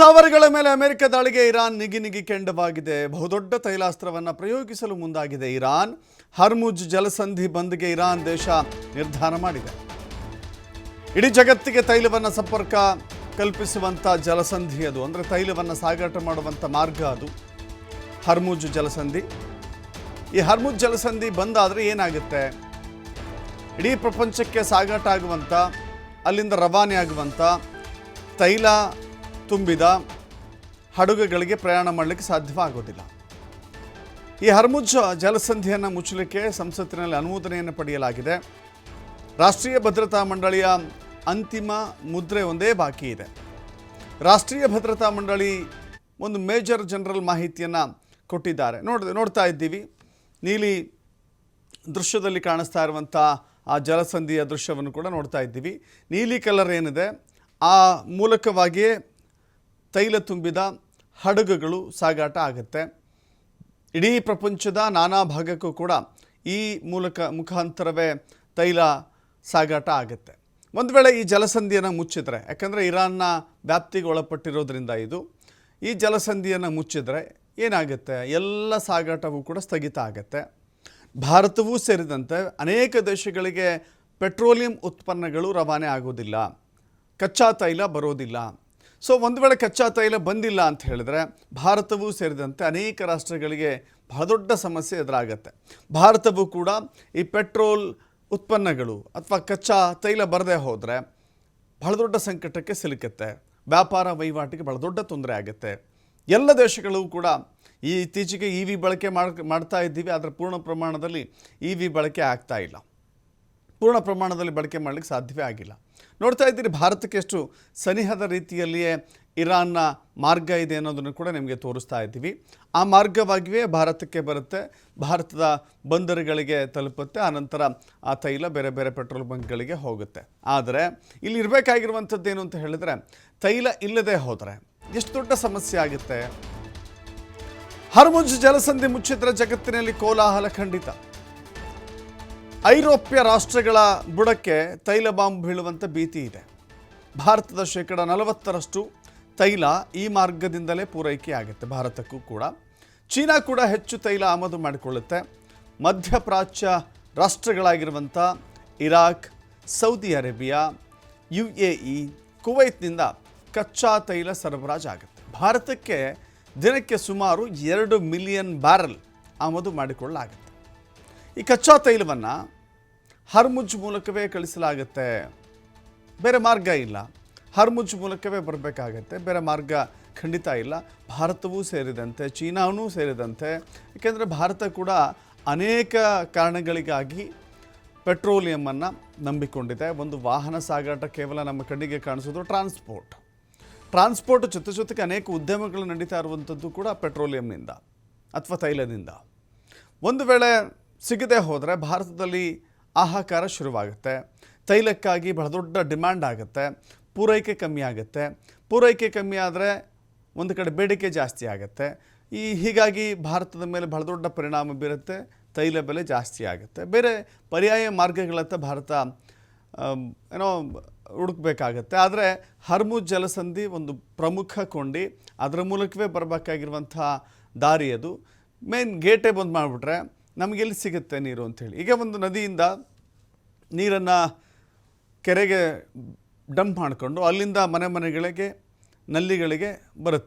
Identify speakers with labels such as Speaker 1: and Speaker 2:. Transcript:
Speaker 1: ಸ್ಥಾವರಗಳ ಮೇಲೆ ಅಮೆರಿಕ ದಾಳಿಗೆ ಇರಾನ್ ನಿಗಿ ಕೆಂಡವಾಗಿದೆ. ಬಹುದೊಡ್ಡ ತೈಲಾಸ್ತ್ರವನ್ನು ಪ್ರಯೋಗಿಸಲು ಮುಂದಾಗಿದೆ ಇರಾನ್. ಹರ್ಮುಜ್ ಜಲಸಂಧಿ ಬಂದ್ಗೆ ಇರಾನ್ ದೇಶ ನಿರ್ಧಾರ ಮಾಡಿದೆ. ಇಡೀ ಜಗತ್ತಿಗೆ ತೈಲವನ್ನು ಸಂಪರ್ಕ ಕಲ್ಪಿಸುವಂಥ ಜಲಸಂಧಿ ಅದು, ಅಂದರೆ ತೈಲವನ್ನು ಸಾಗಾಟ ಮಾಡುವಂಥ ಮಾರ್ಗ ಅದು ಹರ್ಮುಜ್ ಜಲಸಂಧಿ. ಈ ಹರ್ಮುಜ್ ಜಲಸಂಧಿ ಬಂದಾದರೆ ಏನಾಗುತ್ತೆ? ಇಡೀ ಪ್ರಪಂಚಕ್ಕೆ ಸಾಗಾಟ ಆಗುವಂಥ, ಅಲ್ಲಿಂದ ರವಾನೆ ಆಗುವಂಥ ತೈಲ ತುಂಬಿದ ಹಡಗುಗಳಿಗೆ ಪ್ರಯಾಣ ಮಾಡಲಿಕ್ಕೆ ಸಾಧ್ಯವಾಗೋದಿಲ್ಲ. ಈ ಹರ್ಮುಜ್ ಜಲಸಂಧಿಯನ್ನು ಮುಚ್ಚಲಿಕ್ಕೆ ಸಂಸತ್ತಿನಲ್ಲಿ ಅನುಮೋದನೆಯನ್ನು ಪಡೆಯಲಾಗಿದೆ. ರಾಷ್ಟ್ರೀಯ ಭದ್ರತಾ ಮಂಡಳಿಯ ಅಂತಿಮ ಮುದ್ರೆ ಒಂದೇ ಬಾಕಿ ಇದೆ. ರಾಷ್ಟ್ರೀಯ ಭದ್ರತಾ ಮಂಡಳಿ ಒಂದು ಮೇಜರ್ ಜನರಲ್ ಮಾಹಿತಿಯನ್ನು ಕೊಟ್ಟಿದ್ದಾರೆ. ನೋಡ್ತಾ ಇದ್ದೀವಿ, ನೀಲಿ ದೃಶ್ಯದಲ್ಲಿ ಕಾಣಿಸ್ತಾ ಇರುವಂಥ ಆ ಜಲಸಂಧಿಯ ದೃಶ್ಯವನ್ನು ಕೂಡ ನೋಡ್ತಾ ಇದ್ದೀವಿ. ನೀಲಿ ಕಲರ್ ಏನಿದೆ ಆ ಮೂಲಕವಾಗಿಯೇ ತೈಲ ತುಂಬಿದ ಹಡಗುಗಳು ಸಾಗಾಟ ಆಗುತ್ತೆ. ಇಡೀ ಪ್ರಪಂಚದ ನಾನಾ ಭಾಗಕ್ಕೂ ಕೂಡ ಈ ಮುಖಾಂತರವೇ ತೈಲ ಸಾಗಾಟ ಆಗುತ್ತೆ. ಒಂದು ವೇಳೆ ಈ ಜಲಸಂಧಿಯನ್ನು ಮುಚ್ಚಿದ್ರೆ, ಯಾಕಂದರೆ ಇರಾನ್ನ ವ್ಯಾಪ್ತಿಗೆ ಒಳಪಟ್ಟಿರೋದ್ರಿಂದ ಈ ಜಲಸಂಧಿಯನ್ನು ಮುಚ್ಚಿದ್ರೆ ಏನಾಗುತ್ತೆ? ಎಲ್ಲ ಸಾಗಾಟವೂ ಕೂಡ ಸ್ಥಗಿತ ಆಗುತ್ತೆ. ಭಾರತವೂ ಸೇರಿದಂತೆ ಅನೇಕ ದೇಶಗಳಿಗೆ ಪೆಟ್ರೋಲಿಯಂ ಉತ್ಪನ್ನಗಳು ರವಾನೆ ಆಗೋದಿಲ್ಲ, ಕಚ್ಚಾ ತೈಲ ಬರೋದಿಲ್ಲ. ಸೊ ಒಂದು ವೇಳೆ ಕಚ್ಚಾ ತೈಲ ಬಂದಿಲ್ಲ ಅಂತ ಹೇಳಿದ್ರೆ ಭಾರತವೂ ಸೇರಿದಂತೆ ಅನೇಕ ರಾಷ್ಟ್ರಗಳಿಗೆ ಬಹಳ ದೊಡ್ಡ ಸಮಸ್ಯೆ ಎದುರಾಗುತ್ತೆ. ಭಾರತವೂ ಕೂಡ ಈ ಪೆಟ್ರೋಲ್ ಉತ್ಪನ್ನಗಳು ಅಥವಾ ಕಚ್ಚಾ ತೈಲ ಬರದೇ ಹೋದರೆ ಬಹಳ ದೊಡ್ಡ ಸಂಕಟಕ್ಕೆ ಸಿಲುಕುತ್ತೆ. ವ್ಯಾಪಾರ ವಹಿವಾಟಿಗೆ ಬಹಳ ದೊಡ್ಡ ತೊಂದರೆ ಆಗುತ್ತೆ. ಎಲ್ಲ ದೇಶಗಳು ಕೂಡ ಇತ್ತೀಚೆಗೆ ಇ ವಿ ಬಳಕೆ ಮಾಡ್ತಾ ಇದ್ದೀವಿ, ಆದರೆ ಪೂರ್ಣ ಪ್ರಮಾಣದಲ್ಲಿ ಇ ವಿ ಬಳಕೆ ಆಗ್ತಾ ಇಲ್ಲ. ಪೂರ್ಣ ಪ್ರಮಾಣದಲ್ಲಿ ಬಳಕೆ ಮಾಡಲಿಕ್ಕೆ ಸಾಧ್ಯವೇ ಆಗಿಲ್ಲ. ನೋಡ್ತಾ ಇದ್ದೀರಿ, ಭಾರತಕ್ಕೆ ಎಷ್ಟು ಸನಿಹದ ರೀತಿಯಲ್ಲಿಯೇ ಇರಾನ್ನ ಮಾರ್ಗ ಇದೆ ಅನ್ನೋದನ್ನು ಕೂಡ ನಿಮಗೆ ತೋರಿಸ್ತಾ ಇದ್ದೀವಿ. ಆ ಮಾರ್ಗವಾಗಿಯೇ ಭಾರತಕ್ಕೆ ಬರುತ್ತೆ, ಭಾರತದ ಬಂದರುಗಳಿಗೆ ತಲುಪುತ್ತೆ. ಆನಂತರ ಆ ತೈಲ ಬೇರೆ ಬೇರೆ ಪೆಟ್ರೋಲ್ ಬಂಕ್ಗಳಿಗೆ ಹೋಗುತ್ತೆ. ಆದರೆ ಇಲ್ಲಿ ಇರಬೇಕಾಗಿರುವಂಥದ್ದು ಏನು ಅಂತ ಹೇಳಿದ್ರೆ, ತೈಲ ಇಲ್ಲದೆ ಹೋದರೆ ಎಷ್ಟು ದೊಡ್ಡ ಸಮಸ್ಯೆ ಆಗುತ್ತೆ. ಹರ್ಮುಜ್ ಜಲಸಂಧಿ ಮುಚ್ಚಿದ್ರೆ ಜಗತ್ತಿನಲ್ಲಿ ಕೋಲಾಹಲ ಖಂಡಿತ. ಐರೋಪ್ಯ ರಾಷ್ಟ್ರಗಳ ಬುಡಕ್ಕೆ ತೈಲ ಬಾಂಬ್ ಬೀಳುವಂಥ ಭೀತಿ ಇದೆ. ಭಾರತದ 40% ತೈಲ ಈ ಮಾರ್ಗದಿಂದಲೇ ಪೂರೈಕೆ ಆಗುತ್ತೆ ಭಾರತಕ್ಕೂ ಕೂಡ. ಚೀನಾ ಕೂಡ ಹೆಚ್ಚು ತೈಲ ಆಮದು ಮಾಡಿಕೊಳ್ಳುತ್ತೆ. ಮಧ್ಯಪ್ರಾಚ್ಯ ರಾಷ್ಟ್ರಗಳಾಗಿರುವಂಥ ಇರಾಕ್, ಸೌದಿ ಅರೇಬಿಯಾ, UAE, ಕುವೈತ್ನಿಂದ ಕಚ್ಚಾ ತೈಲ ಸರಬರಾಜಾಗುತ್ತೆ. ಭಾರತಕ್ಕೆ ದಿನಕ್ಕೆ ಸುಮಾರು 2 ಮಿಲಿಯನ್ ಬ್ಯಾರಲ್ ಆಮದು ಮಾಡಿಕೊಳ್ಳಲಾಗುತ್ತೆ. ಈ ಕಚ್ಚಾ ತೈಲವನ್ನು ಹರ್ಮುಜ್ ಮೂಲಕವೇ ಕಳಿಸಲಾಗುತ್ತೆ, ಬೇರೆ ಮಾರ್ಗ ಇಲ್ಲ. ಹರ್ಮುಜ್ ಮೂಲಕವೇ ಬರಬೇಕಾಗತ್ತೆ, ಬೇರೆ ಮಾರ್ಗ ಖಂಡಿತ ಇಲ್ಲ. ಭಾರತವೂ ಸೇರಿದಂತೆ, ಚೀನಾವೂ ಸೇರಿದಂತೆ, ಏಕೆಂದರೆ ಭಾರತ ಕೂಡ ಅನೇಕ ಕಾರಣಗಳಿಗಾಗಿ ಪೆಟ್ರೋಲಿಯಮನ್ನು ನಂಬಿಕೊಂಡಿದೆ. ಒಂದು ವಾಹನ ಸಾಗಾಟ ಕೇವಲ ನಮ್ಮ ಕಣ್ಣಿಗೆ ಕಾಣಿಸೋದು ಟ್ರಾನ್ಸ್ಪೋರ್ಟ್ ಜೊತೆಗೆ ಅನೇಕ ಉದ್ಯಮಗಳು ನಡೀತಾ ಇರುವಂಥದ್ದು ಕೂಡ ಪೆಟ್ರೋಲಿಯಂನಿಂದ ಅಥವಾ ತೈಲದಿಂದ. ಒಂದು ವೇಳೆ ಸಿಗದೆ ಹೋದರೆ ಭಾರತದಲ್ಲಿ ಹಾಹಾಕಾರ ಶುರುವಾಗುತ್ತೆ. ತೈಲಕ್ಕಾಗಿ ಬಹಳ ದೊಡ್ಡ ಡಿಮ್ಯಾಂಡ್ ಆಗುತ್ತೆ, ಪೂರೈಕೆ ಕಮ್ಮಿ ಆಗುತ್ತೆ. ಪೂರೈಕೆ ಕಮ್ಮಿ ಆದರೆ ಒಂದು ಕಡೆ ಬೇಡಿಕೆ ಜಾಸ್ತಿ ಆಗುತ್ತೆ. ಹೀಗಾಗಿ ಭಾರತದ ಮೇಲೆ ಬಹಳ ದೊಡ್ಡ ಪರಿಣಾಮ ಬೀರುತ್ತೆ, ತೈಲ ಬೆಲೆ ಜಾಸ್ತಿ ಆಗುತ್ತೆ. ಬೇರೆ ಪರ್ಯಾಯ ಮಾರ್ಗಗಳತ್ತ ಭಾರತ ಹುಡುಕಬೇಕಾಗತ್ತೆ. ಆದರೆ ಹರ್ಮುಜ್ ಜಲಸಂಧಿ ಒಂದು ಪ್ರಮುಖ ಕೊಂಡಿ, ಅದರ ಮೂಲಕವೇ ಬರಬೇಕಾಗಿರುವಂಥ ದಾರಿ ಅದು. ಮೇನ್ ಗೇಟೇ ಬಂದು ಮಾಡಿಬಿಟ್ರೆ ನಮಗೆಲ್ಲಿ ಸಿಗುತ್ತೆ ನೀರು ಅಂಥೇಳಿ. ಈಗ ಒಂದು ನದಿಯಿಂದ ನೀರನ್ನು ಕೆರೆಗೆ ಡಂಪ್ ಮಾಡಿಕೊಂಡು ಅಲ್ಲಿಂದ ಮನೆಗಳಿಗೆ, ನಲ್ಲಿಗಳಿಗೆ ಬರುತ್ತೆ.